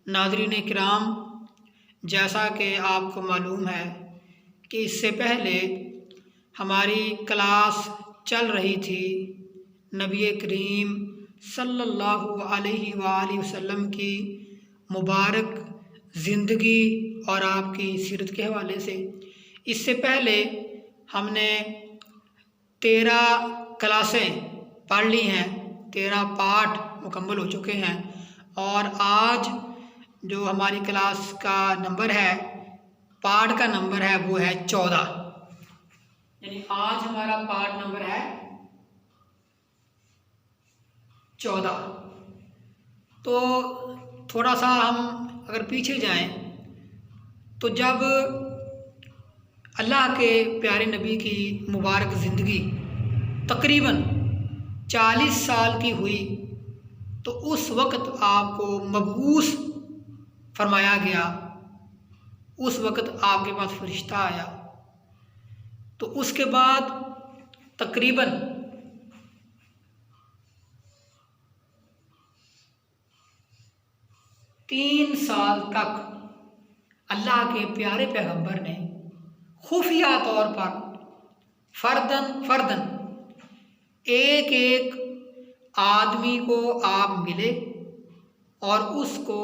नाज़रीन किराम, जैसा कि आपको मालूम है कि इससे पहले हमारी क्लास चल रही थी नबी करीम सल्लल्लाहु अलैहि वसल्लम की मुबारक ज़िंदगी और आपकी सीरत के हवाले से। इससे पहले हमने 13 क्लासें पढ़ ली हैं, 13 पाठ मुकम्मल हो चुके हैं और आज जो हमारी क्लास का नंबर है, पाठ का नंबर है, वो है 14। यानी आज हमारा पाठ नंबर है 14। तो थोड़ा सा हम अगर पीछे जाएं तो जब अल्लाह के प्यारे नबी की मुबारक ज़िंदगी तकरीबन 40 साल की हुई तो उस वक़्त आपको मबऊस फरमाया गया। उस वक़्त आपके पास फरिश्ता आया। तो उसके बाद तकरीबन 3 साल तक अल्लाह के प्यारे पैगंबर ने खुफिया तौर पर फ़र्दन एक एक आदमी को आप मिले और उसको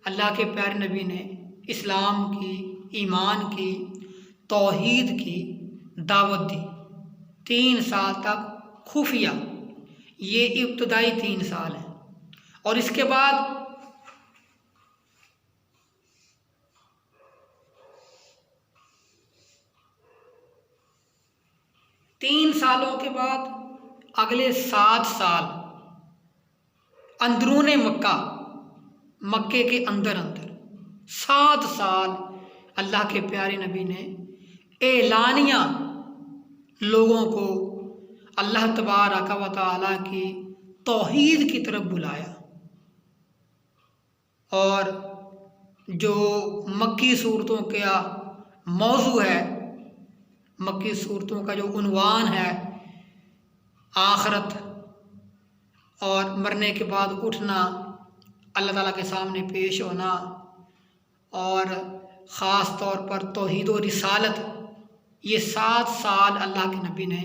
अल्लाह के प्यारे नबी ने इस्लाम की, ईमान की, तौहीद की दावत दी। 3 साल तक खुफिया, ये इब्तदाई 3 साल हैं। और इसके बाद 3 सालों के बाद अगले 7 साल अंदरून मक्के के अंदर 7 साल अल्लाह के प्यारे नबी ने एलानिया लोगों को अल्लाह तबारक व तआला की तौहीद की तरफ बुलाया। और जो मक्की सूरतों का मौजू है, मक्की सूरतों का जो उन्वान है, आखरत और मरने के बाद उठना, अल्लाह ताला के सामने पेश होना और ख़ास तौर पर तौहीद और रिसालत, ये 7 साल अल्लाह के नबी ने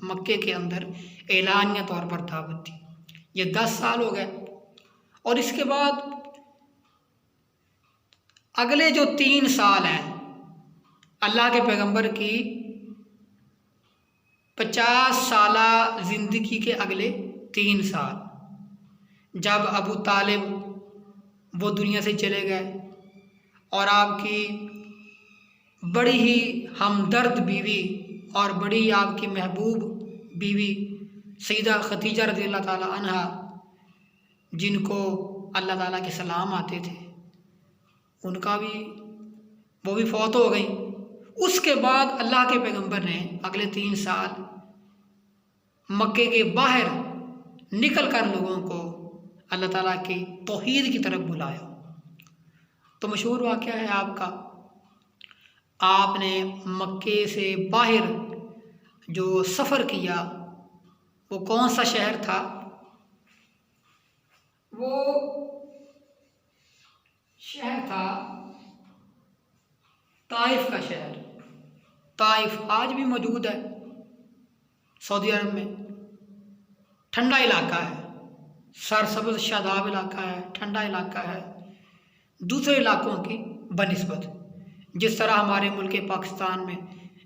मक्के के अंदर एलानिया तौर पर दावत दी। ये 10 साल हो गए। और इसके बाद अगले जो 3 साल हैं अल्लाह के पैगंबर की 50 साला ज़िंदगी के अगले 3 साल, जब अबू तालिब वो दुनिया से चले गए और आपकी बड़ी ही हमदर्द बीवी और बड़ी आपकी महबूब बीवी सईदा खदीजा रज़ियल्लाहु ताला अन्हा, जिनको अल्लाह ताला के सलाम आते थे, उनका भी वो भी फौत हो गई। उसके बाद अल्लाह के पैगंबर ने अगले 3 साल मक्के के बाहर निकल कर लोगों को अल्लाह ताला की तौहीद की तरफ बुलाया। तो मशहूर वाक़या है आपका, आपने मक्के से बाहर जो सफ़र किया वो कौन सा शहर था? वो शहर था ताइफ का शहर। ताइफ आज भी मौजूद है सऊदी अरब में। ठंडा इलाका है, सरसब्ज़ शादाब इलाका है, ठंडा इलाका है दूसरे इलाकों की बनिस्बत। जिस तरह हमारे मुल्क पाकिस्तान में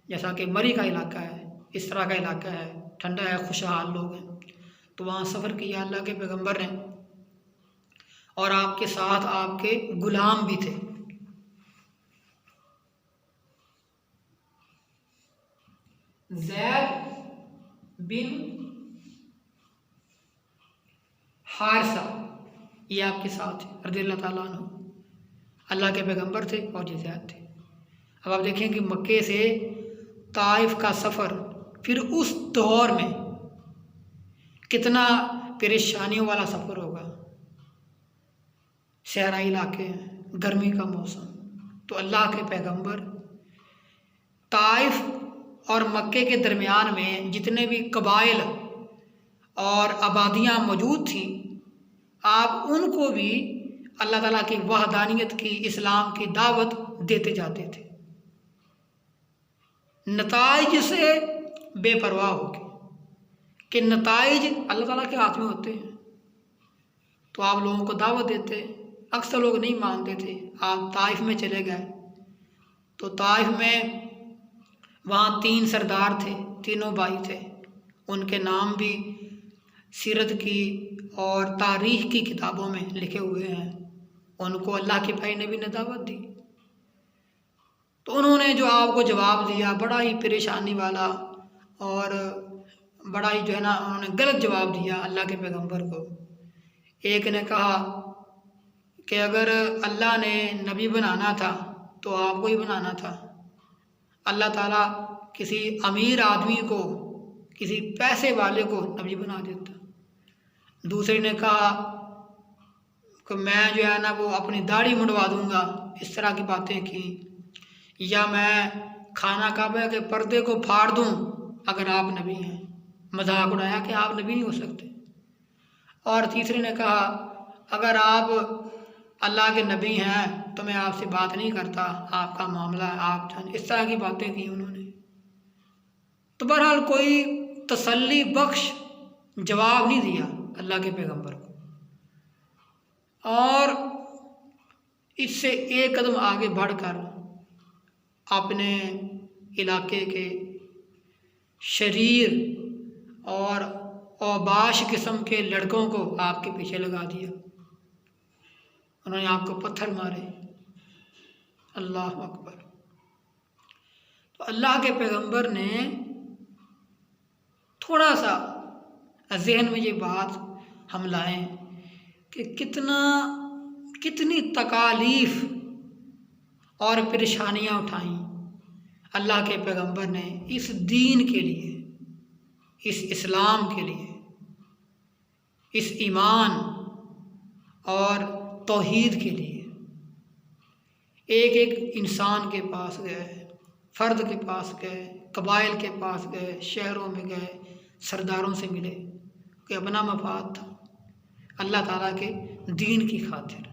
जैसा कि मरी का इलाका है, इस तरह का इलाका है, ठंडा है, खुशहाल लोग हैं। तो वहाँ सफ़र किया अल्लाह के पैगंबर ने और आपके साथ आपके गुलाम भी थे। ज़ैद बिन हारिसा, ये आपके साथ रज़ियल्लाहु ताला अन्हु, अल्लाह के पैगंबर थे और ये ज़ैद थे। अब आप देखें कि मक्के से ताइफ का सफ़र फिर उस दौर में कितना परेशानियों वाला सफ़र होगा। सहराई इलाके हैं, गर्मी का मौसम। तो अल्लाह के पैगंबर ताइफ और मक्के के दरमियान में जितने भी कबाइल और आबादियाँ मौजूद थीं, आप उनको भी अल्लाह ताला की वहदानियत की, इस्लाम की दावत देते जाते थे, नताइज से बेपरवाह होके कि नताइज अल्लाह ताला के हाथ में होते हैं। तो आप लोगों को दावत देते, अक्सर लोग नहीं मानते थे। आप ताइफ में चले गए तो ताइफ में वहाँ 3 सरदार थे, तीनों भाई थे, उनके नाम भी सीरत की और तारीख़ की किताबों में लिखे हुए हैं। उनको अल्लाह के भाई नबी ने दावत दी, तो उन्होंने जो आपको जवाब दिया बड़ा ही परेशानी वाला और बड़ा ही जो है ना, उन्होंने गलत जवाब दिया अल्लाह के पैगंबर को। एक ने कहा कि अगर अल्लाह ने नबी बनाना था तो आपको ही बनाना था, अल्लाह ताला किसी अमीर आदमी को, किसी पैसे वाले को नबी बना देता। दूसरे ने कहा कि मैं जो है ना वो अपनी दाढ़ी मुंडवा दूंगा, इस तरह की बातें की, या मैं खाना काबा के पर्दे को फाड़ दूं अगर आप नबी हैं, मजाक उड़ाया कि आप नबी नहीं हो सकते। और तीसरे ने कहा अगर आप अल्लाह के नबी हैं तो मैं आपसे बात नहीं करता, आपका मामला है, आप जान, इस तरह की बातें की उन्होंने। तो बहरहाल कोई तसल्ली बख्श जवाब नहीं दिया अल्लाह के पैगंबर को, और इससे एक कदम आगे बढ़कर अपने इलाके के शरीर और औबाश किस्म के लड़कों को आपके पीछे लगा दिया। उन्होंने आपको पत्थर मारे। अल्लाह अकबर। तो अल्लाह के पैगंबर ने थोड़ा सा जहन में ये बात हम लाएं कि कितनी तकालीफ और परेशानियां उठाई अल्लाह के पैगंबर ने इस दीन के लिए, इस इस्लाम के लिए, इस ईमान और तौहीद के लिए। एक एक इंसान के पास गए, फ़र्द के पास गए, कबाइल के पास गए, शहरों में गए, सरदारों से मिले कि अपना मफाद था अल्लाह ताला के दीन की खातिर।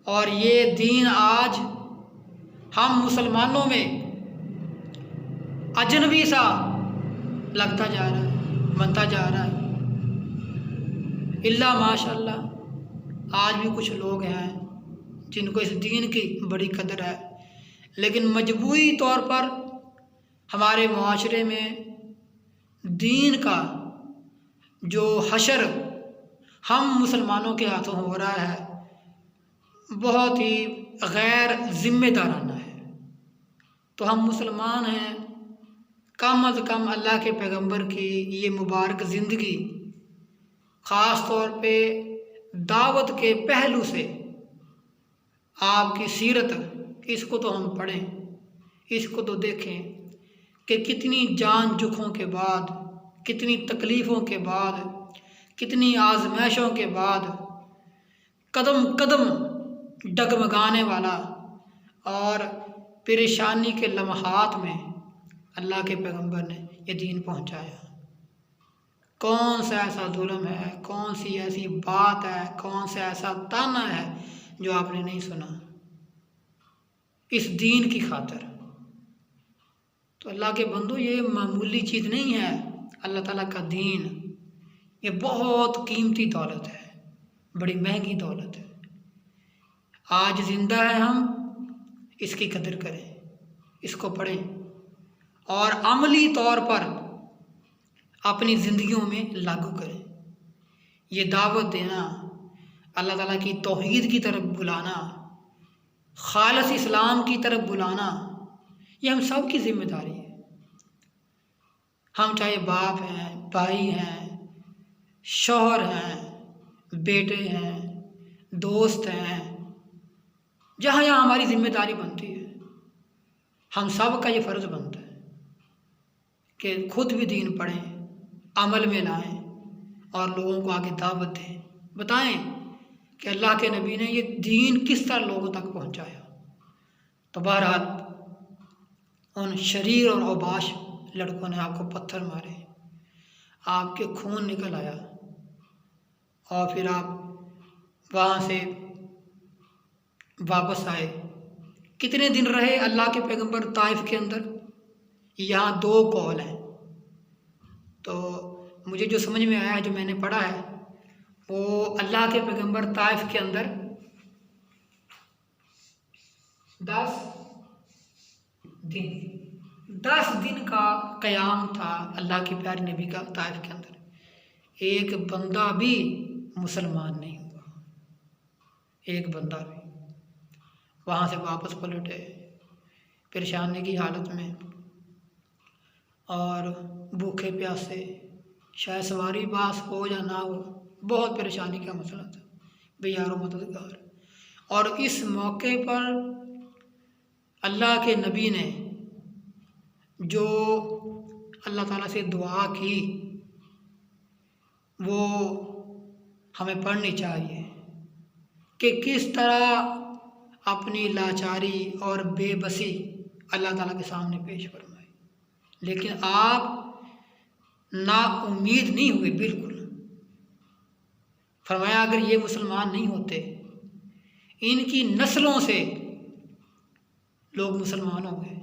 और ये दीन आज हम मुसलमानों में अजनबी सा लगता जा रहा है, बनता जा रहा है। इल्ला माशाअल्लाह आज भी कुछ लोग हैं जिनको इस दीन की बड़ी कदर है, लेकिन मजबूरी तौर पर हमारे मुआशरे में दीन का जो हशर हम मुसलमानों के हाथों हो रहा है बहुत ही गैर जिम्मेदाराना है। तो हम मुसलमान हैं, कम अज़ कम अल्लाह के पैगंबर की ये मुबारक ज़िंदगी, ख़ास तौर पे दावत के पहलू से आपकी सीरत, इसको तो हम पढ़ें, इसको तो देखें कि कितनी जान जुखों के बाद, कितनी तकलीफ़ों के बाद, कितनी आजमाइशों के बाद कदम कदम डगमगाने वाला और परेशानी के लम्हात में अल्लाह के पैगंबर ने ये दीन पहुंचाया। कौन सा ऐसा जुल्म है, कौन सी ऐसी बात है, कौन सा ऐसा ताना है जो आपने नहीं सुना इस दीन की खातिर। तो अल्लाह के बंदो, ये मामूली चीज़ नहीं है। अल्लाह ताला का दीन ये बहुत कीमती दौलत है, बड़ी महंगी दौलत है। आज ज़िंदा है हम, इसकी कदर करें, इसको पढ़ें और अमली तौर पर अपनी ज़िंदगियों में लागू करें। ये दावत देना, अल्लाह ताला की तौहीद की तरफ बुलाना, खालिस इस्लाम की तरफ बुलाना, ये हम सब की ज़िम्मेदारी है। हम चाहे बाप हैं, भाई हैं, शौहर हैं, बेटे हैं, दोस्त हैं, जहाँ जहाँ हमारी ज़िम्मेदारी बनती है, हम सब का ये फ़र्ज़ बनता है कि खुद भी दीन पढ़ें, अमल में लाएं और लोगों को आगे दावत दें, बताएं कि अल्लाह के नबी ने ये दीन किस तरह लोगों तक पहुंचाया। तो बहरहाल उन शरीर और औबाश लड़कों ने आपको पत्थर मारे, आपके खून निकल आया और फिर आप वहाँ से वापस आए। कितने दिन रहे अल्लाह के पैगंबर ताइफ के अंदर? यहाँ 2 कौल हैं। तो मुझे जो समझ में आया है, जो मैंने पढ़ा है, वो अल्लाह के पैगंबर ताइफ के अंदर 10 दिन का क़याम था अल्लाह की प्यारी नबी का ताइफ के अंदर। एक बंदा भी मुसलमान नहीं हुआ, एक बंदा भी। वहाँ से वापस पलटे परेशानी की हालत में और भूखे प्यासे, शायद सवारी पास हो या ना हो, बहुत परेशानी का मसला था भाई यारो मददगार। और इस मौके पर अल्लाह के नबी ने जो अल्लाह ताला से दुआ की वो हमें पढ़नी चाहिए कि किस तरह अपनी लाचारी और बेबसी अल्लाह ताला के सामने पेश फरमाए। लेकिन आप ना उम्मीद नहीं हुए बिल्कुल। फरमाया अगर ये मुसलमान नहीं होते, इनकी नस्लों से लोग मुसलमान हो गए।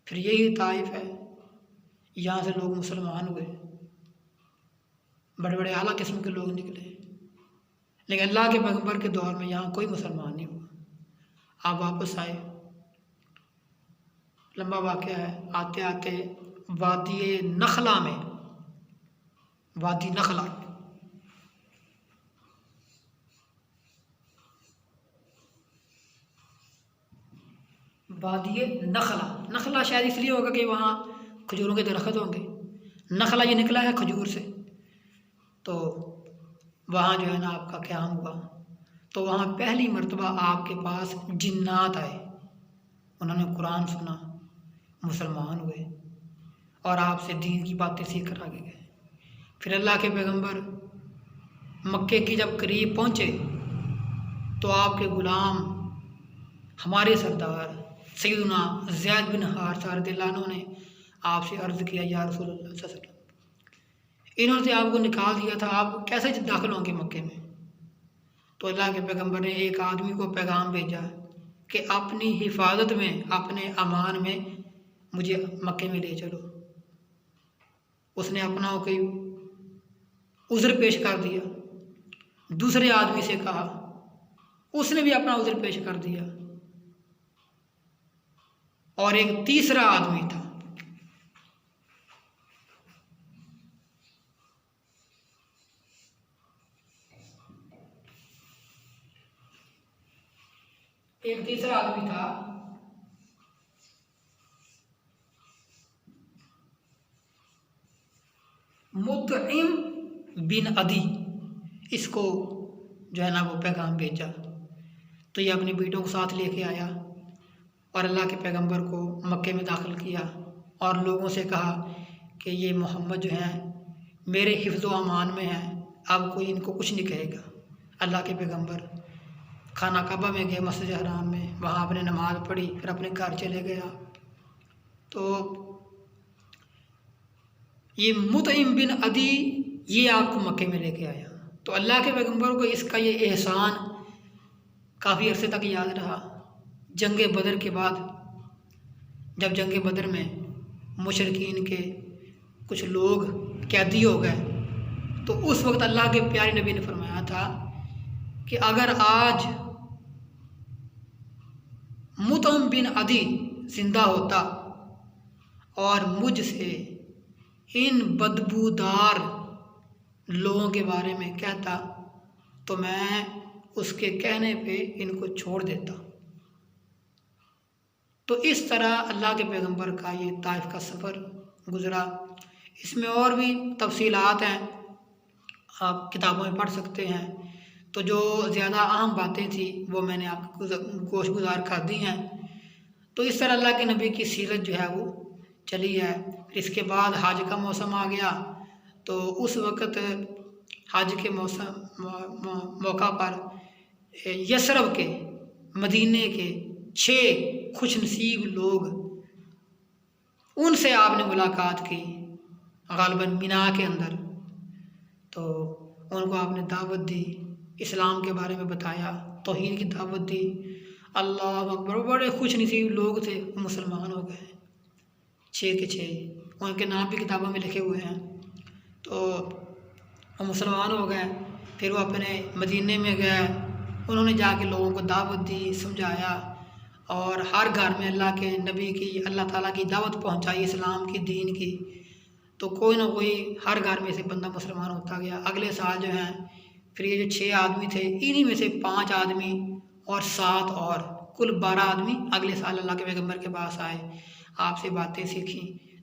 फिर यही ताइफ है, यहाँ से लोग मुसलमान हुए, बड़े बड़े आला किस्म के लोग निकले। लेकिन अल्लाह के पैगंबर के दौर में यहाँ कोई मुसलमान नहीं हुआ। आप वापस आए, लंबा वाक़या है। आते आते वादी नखला में, वादी नखला, वादी नखला, नखला शायद इसलिए होगा कि वहाँ खजूरों के दरख्त होंगे। नखला ये निकला है खजूर से। तो वहाँ जो है ना आपका क़याम हुआ। तो वहाँ पहली मर्तबा आपके पास जिन्नात आए, उन्होंने कुरान सुना, मुसलमान हुए और आपसे दीन की बातें सीख कर आगे गए। फिर अल्लाह के पैगंबर मक्के की जब करीब पहुँचे तो आपके ग़ुलाम हमारे सरदार सैयदना ज़ैद बिन हारिसा रज़ियल्लाहु अन्हु ने आपसे अर्ज़ किया, या रसूलल्लाह सल्लल्लाहु अलैहि वसल्लम, इन्होंने से आपको निकाल दिया था, आप कैसे दाखिल होंगे मक्के में? तो अल्लाह के पैगंबर ने एक आदमी को पैगाम भेजा कि अपनी हिफाजत में, अपने अमान में मुझे मक्के में ले चलो। उसने अपना कोई उज़्र पेश कर दिया। दूसरे आदमी से कहा, उसने भी अपना उज़्र पेश कर दिया। और एक तीसरा आदमी था, मुतइम बिन अदी। इसको जो है ना वो पैगाम भेजा। तो ये अपनी बेटों को साथ लेके आया और अल्लाह के पैगंबर को मक्के में दाखिल किया और लोगों से कहा कि ये मोहम्मद जो हैं मेरे हिफ्ज़ व अमान में हैं, अब कोई इनको कुछ नहीं कहेगा। अल्लाह के पैगंबर खाना काबा में गए, मस्जिद हराम में, वहाँ आपने नमाज़ पढ़ी, फिर अपने घर चले गया। तो ये मुतइम बिन अदी ये आपको मक्के में लेके आया। तो अल्लाह के पैगंबर को इसका ये एहसान काफ़ी अरसे तक याद रहा। जंग बदर के बाद जब जंग बदर में मुशरिकीन के कुछ लोग कैदी हो गए, तो उस वक्त अल्लाह के प्यारे नबी ने फरमाया था कि अगर आज मुतइम बिन अदी जिंदा होता और मुझसे इन बदबूदार लोगों के बारे में कहता तो मैं उसके कहने पे इनको छोड़ देता। तो इस तरह अल्लाह के पैगंबर का ये ताइफ का सफ़र गुज़रा। इसमें और भी तफसीलात हैं, आप किताबों में पढ़ सकते हैं। तो जो ज़्यादा अहम बातें थी वो मैंने आपको गोशगुजार कर दी हैं। तो इस तरह अल्लाह के नबी की सीरत जो है वो चली है। फिर इसके बाद हज का मौसम आ गया, तो उस वक़्त हज के मौका पर यसरब के, मदीने के 6 खुशनसीब लोग, उनसे आपने मुलाकात की गालिबन मिना के अंदर। तो उनको आपने दावत दी, इस्लाम के बारे में बताया। तौहीद की दावत दी। अल्लाह अकबर, बड़े खुश नसीब लोग थे, वो मुसलमान हो गए 6 के 6, उनके नाम भी किताबों में लिखे हुए हैं। तो वो मुसलमान हो गए। फिर वो अपने मदीने में गए, उन्होंने जाके लोगों को दावत दी, समझाया और हर घर में अल्लाह के नबी की, अल्लाह ताला की दावत पहुंचाई, इस्लाम की, दीन की। तो कोई ना कोई हर घर में से बंदा मुसलमान होता गया। अगले साल जो है फिर ये जो 6 आदमी थे, इन्हीं में से 5 आदमी और 7 और कुल 12 आदमी अगले साल अल्लाह के पैगम्बर के पास आए, आपसे बातें सीखी,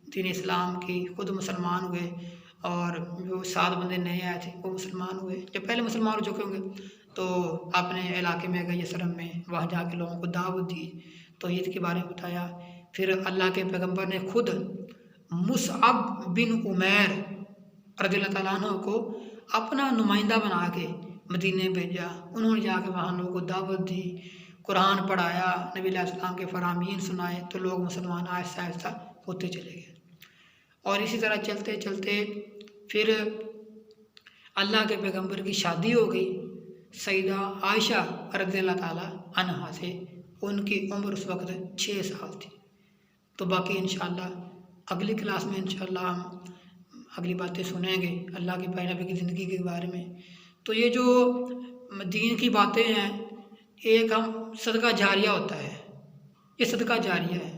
दीन इस्लाम की, खुद मुसलमान हुए। और जो 7 बंदे नए आए थे वो मुसलमान हुए। जब पहले मुसलमान हो चुके होंगे तो अपने इलाके में गए यसरम में, वहाँ जाके लोगों को दावत दी, तौहीद के बारे में बताया। फिर अल्लाह के पैगम्बर ने खुद मुसअब बिन उमैर रज़ियल्लाहु ताला अन्हु को अपना नुमाइंदा बना के मदीने भेजा। उन्होंने जाके वहाँ लोगों को दावत दी, कुरान पढ़ाया, नबी अलैहिस्सलाम के फरामीन सुनाए, तो लोग मुसलमान आहिस्ता आहिस्ता होते चले गए। और इसी तरह चलते चलते फिर अल्लाह के पैगम्बर की शादी हो गई सईदा आयशा रज़ियल्लाहु ताला अन्हा से। उनकी उम्र उस वक्त 6 साल थी। तो बाकी इंशाअल्लाह अगली क्लास में इंशाअल्लाह हम अगली बातें सुनेंगे अल्लाह के प्यारे नबी की ज़िंदगी के बारे में। तो ये जो दीन की बातें हैं, एक हम सदका जारिया होता है, ये सदका जारिया है।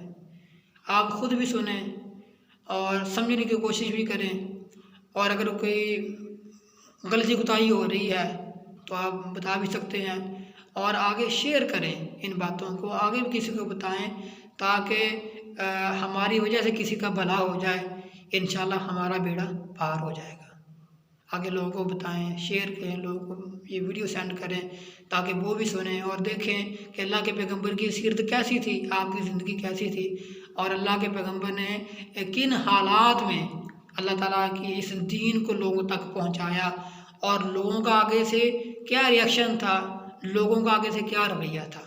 आप ख़ुद भी सुने और समझने की कोशिश भी करें, और अगर कोई गलती कोताही हो रही है तो आप बता भी सकते हैं, और आगे शेयर करें इन बातों को, आगे भी किसी को बताएं, ताकि हमारी वजह से किसी का भला हो जाए। इंशाल्लाह हमारा बेड़ा पार हो जाएगा। आगे लोगों को बताएं, शेयर करें, लोगों को ये वीडियो सेंड करें ताकि वो भी सुनें और देखें कि अल्लाह के पैगंबर की सीरत कैसी थी, आपकी ज़िंदगी कैसी थी, और अल्लाह के पैगंबर ने किन हालात में अल्लाह ताला की इस दीन को लोगों तक पहुंचाया, और लोगों का आगे से क्या रिएक्शन था, लोगों का आगे से क्या रवैया था।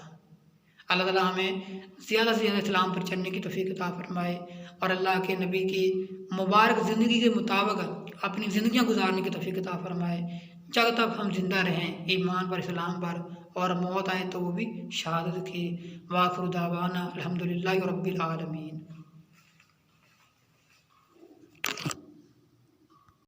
अल्लाह ताला हमें ज़्यादा से ज़्यादा इस्लाम पर चलने की तौफीक अता फरमाए, और अल्लाह के नबी की मुबारक ज़िंदगी के मुताबिक अपनी ज़िंदगियाँ गुजारने की तौफीक अता फरमाए, जब तक हम जिंदा रहें ईमान पर, इस्लाम पर, और मौत आए तो वो भी शहादत की। वाखिर दावाना अल्हम्दुलिल्लाहि रब्बिल आलमीन।